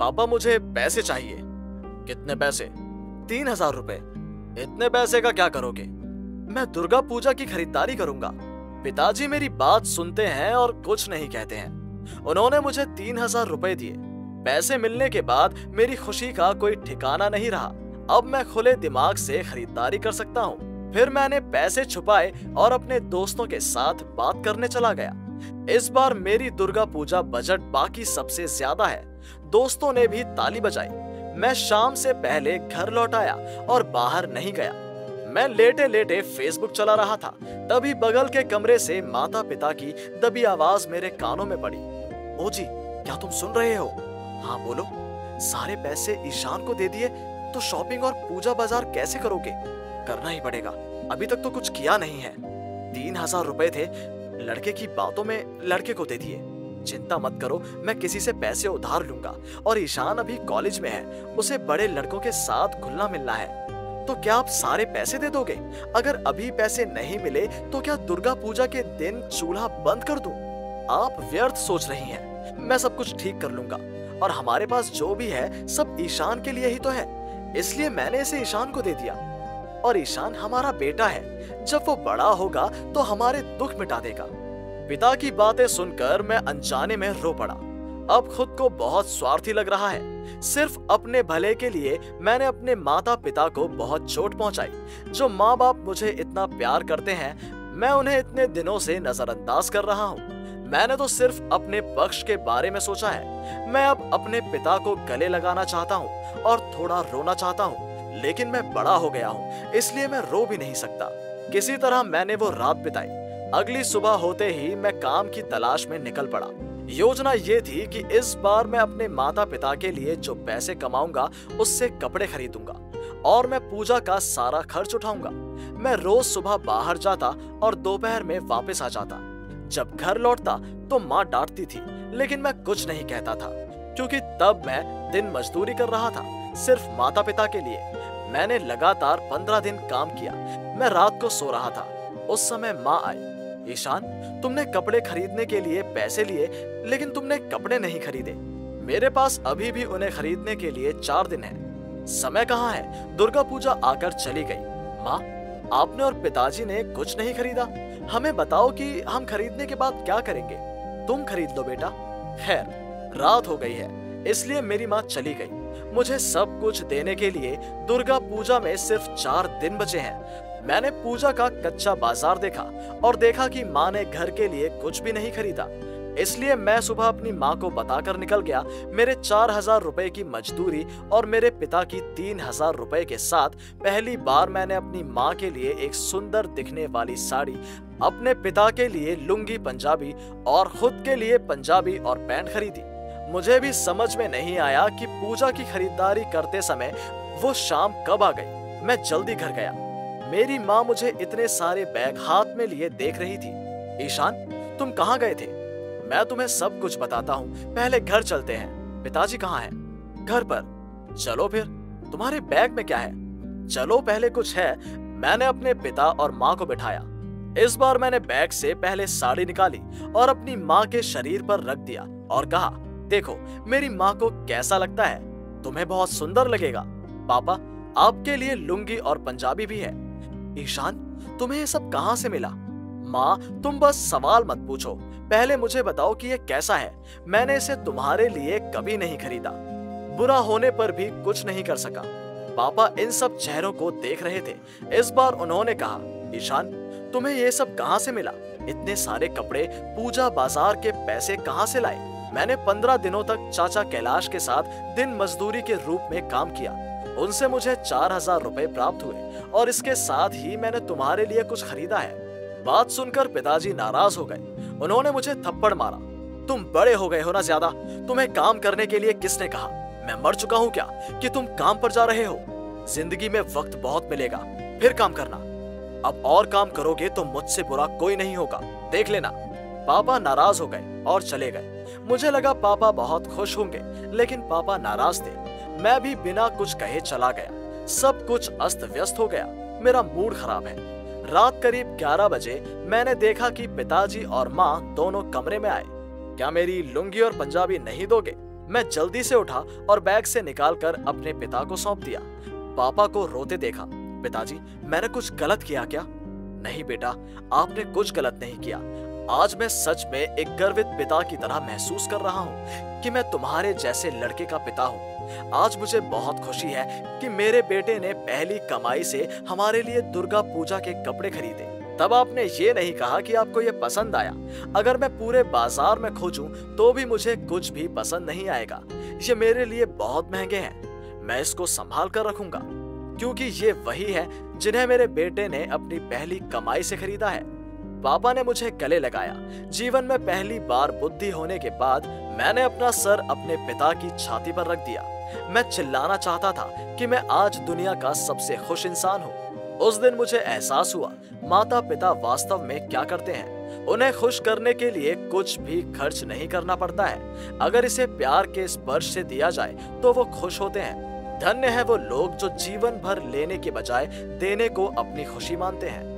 पापा मुझे पैसे चाहिए। कितने पैसे? 3,000 रुपए। इतने पैसे का क्या करोगे? मैं दुर्गा पूजा की खरीदारी करूंगा। पिताजी मेरी बात सुनते हैं और कुछ नहीं कहते हैं। उन्होंने मुझे 3,000 रुपए दिए। पैसे मिलने के बाद मेरी खुशी का कोई ठिकाना नहीं रहा। अब मैं खुले दिमाग से खरीदारी कर सकता हूँ। फिर मैंने पैसे छुपाए और अपने दोस्तों के साथ बात करने चला गया। इस बार मेरी दुर्गा पूजा बजट बाकी सबसे ज्यादा है। दोस्तों ने भी ताली बजाई। मैं शाम से पहले घर लौट आया और बाहर नहीं गया। मैं लेटे लेटे फेसबुक चला रहा था, तभी बगल के कमरे से माता पिता की दबी आवाज मेरे कानों में पड़ी। ओ जी, क्या तुम सुन रहे हो? हाँ बोलो। सारे पैसे ईशान को दे दिए तो शॉपिंग और पूजा बाजार कैसे करोगे? करना ही पड़ेगा, अभी तक तो कुछ किया नहीं है। 3,000 रुपए थे, लड़के की बातों में लड़के को दे दिए। चिंता मत करो, मैं किसी से पैसे उधार लूंगा। और ईशान अभी कॉलेज में है, उसे बड़े लड़कों के साथ घुलना मिलना है। तो क्या आप सारे पैसे दे दोगे? अगर अभी पैसे नहीं मिले तो क्या दुर्गा पूजा के दिन चूल्हा बंद कर दूं? आप व्यर्थ सोच रही हैं, मैं सब कुछ ठीक कर लूंगा। और हमारे पास जो भी है सब ईशान के लिए ही तो है, इसलिए मैंने इसे ईशान को दे दिया। और ईशान हमारा बेटा है, जब वो बड़ा होगा तो हमारे दुख मिटा देगा। पिता की बातें सुनकर मैं अनजाने में रो पड़ा। अब खुद को बहुत स्वार्थी लग रहा है। सिर्फ अपने भले के लिए मैंने अपने माता पिता को बहुत चोट पहुंचाई। जो माँ बाप मुझे इतना प्यार करते हैं, मैं उन्हें इतने दिनों से नजरअंदाज कर रहा हूँ। मैंने तो सिर्फ अपने पक्ष के बारे में सोचा है। मैं अब अपने पिता को गले लगाना चाहता हूँ और थोड़ा रोना चाहता हूँ, लेकिन मैं बड़ा हो गया हूँ, इसलिए मैं रो भी नहीं सकता। किसी तरह मैंने वो रात बिताई। अगली सुबह होते ही मैं काम की तलाश में निकल पड़ा। योजना ये थी कि इस बार मैं अपने माता पिता के लिए जो पैसे कमाऊंगा उससे कपड़े खरीदूंगा और मैं पूजा का सारा खर्च उठाऊंगा। मैं रोज सुबह बाहर जाता और दोपहर में वापस आ जाता। जब घर लौटता तो माँ डांटती थी, लेकिन मैं कुछ नहीं कहता था, क्योंकि तब मैं दिन मजदूरी कर रहा था, सिर्फ माता पिता के लिए। मैंने लगातार 15 दिन काम किया। मैं रात को सो रहा था, उस समय माँ आई। ईशान, तुमने कपड़े खरीदने के लिए पैसे लिए, लेकिन तुमने कपड़े नहीं खरीदे। मेरे पास अभी भी उन्हें खरीदने के लिए 4 दिन है। समय कहाँ है? दुर्गा पूजा आकर चली गई। माँ, आपने और पिताजी ने कुछ नहीं खरीदा। हमें बताओ कि हम खरीदने के बाद क्या करेंगे। तुम खरीद लो बेटा। खैर, रात हो गई है, इसलिए मेरी माँ चली गई। मुझे सब कुछ देने के लिए दुर्गा पूजा में सिर्फ 4 दिन बचे हैं। मैंने पूजा का कच्चा बाजार देखा और देखा कि माँ ने घर के लिए कुछ भी नहीं खरीदा। इसलिए मैं सुबह अपनी माँ को बताकर निकल गया। मेरे 4,000 रुपए की मजदूरी और मेरे पिता की 3,000 रुपए के साथ पहली बार मैंने अपनी माँ के लिए एक सुंदर दिखने वाली साड़ी, अपने पिता के लिए लुंगी पंजाबी और खुद के लिए पंजाबी और पैंट खरीदी। मुझे भी समझ में नहीं आया कि पूजा की खरीदारी करते समय वो शाम कब आ गई। मैं जल्दी घर गया। मेरी माँ मुझे इतने सारे बैग हाथ में लिए देख रही थी। ईशान, तुम कहाँ गए थे? मैं तुम्हें सब कुछ बताता हूँ, पहले घर चलते हैं। पिताजी कहाँ हैं? घर पर। चलो फिर। तुम्हारे बैग में क्या है? चलो, पहले कुछ है। मैंने अपने पिता और माँ को बिठाया। इस बार मैंने बैग से पहले साड़ी निकाली और अपनी माँ के शरीर पर रख दिया और कहा, देखो मेरी माँ को कैसा लगता है? तुम्हें बहुत सुंदर लगेगा। पापा, आपके लिए लुंगी और पंजाबी भी है। ईशान, तुम्हें ये सब कहाँ से मिला? माँ, तुम बस सवाल मत पूछो, पहले मुझे बताओ कि ये कैसा है। मैंने इसे तुम्हारे लिए कभी नहीं खरीदा। बुरा होने पर भी कुछ नहीं कर सका। पापा इन सब चेहरों को देख रहे थे। इस बार उन्होंने कहा, ईशान, तुम्हें ये सब कहाँ से मिला? इतने सारे कपड़े, पूजा बाजार के पैसे कहाँ से लाए? मैंने 15 दिनों तक चाचा कैलाश के साथ दिन मजदूरी के रूप में काम किया। उनसे मुझे 4,000 रुपए प्राप्त हुए और इसके साथ ही मैंने तुम्हारे लिए कुछ खरीदा है। बात सुनकर पिताजी नाराज हो गए। उन्होंने मुझे थप्पड़ मारा। तुम बड़े हो गए हो ना ज्यादा? तुम्हें काम करने के लिए किसने कहा? मैं मर चुका हूँ क्या कि तुम काम पर जा रहे हो? जिंदगी में वक्त बहुत मिलेगा, फिर काम करना। अब और काम करोगे तो मुझसे बुरा कोई नहीं होगा, देख लेना। पापा नाराज हो गए और चले गए। मुझे लगा पापा बहुत खुश होंगे, लेकिन पापा नाराज थे। मैं भी बिना कुछ कहे चला गया। सब कुछ अस्त व्यस्त हो गया। मेरा मूड खराब है। रात करीब 11 बजे मैंने देखा कि पिताजी और माँ दोनों कमरे में आए। क्या मेरी लुंगी और पंजाबी नहीं दोगे? मैं जल्दी से उठा और बैग से निकालकर अपने पिता को सौंप दिया। पापा को रोते देखा। पिताजी, मैंने कुछ गलत किया क्या? नहीं बेटा, आपने कुछ गलत नहीं किया। आज मैं सच में एक गर्वित पिता की तरह महसूस कर रहा हूँ कि मैं तुम्हारे जैसे लड़के का पिता हूँ। आज मुझे बहुत खुशी है कि मेरे बेटे ने पहली कमाई से हमारे लिए दुर्गा पूजा के कपड़े खरीदे। तब आपने ये नहीं कहा कि आपको ये पसंद आया। अगर मैं पूरे बाजार में खोजूं तो भी मुझे कुछ भी पसंद नहीं आएगा। ये मेरे लिए बहुत महंगे हैं। मैं इसको संभाल कर रखूंगा, क्योंकि ये वही है जिन्हें मेरे बेटे ने अपनी पहली कमाई से खरीदा है। पापा ने मुझे गले लगाया। जीवन में पहली बार बुद्धि होने के बाद मैंने अपना सर अपने पिता की छाती पर रख दिया। मैं चिल्लाना चाहता था कि मैं आज दुनिया का सबसे खुश इंसान हूँ। उस दिन मुझे एहसास हुआ माता पिता वास्तव में क्या करते हैं। उन्हें खुश करने के लिए कुछ भी खर्च नहीं करना पड़ता है। अगर इसे प्यार के स्पर्श से दिया जाए तो वो खुश होते हैं। धन्य है वो लोग जो जीवन भर लेने के बजाय देने को अपनी खुशी मानते हैं।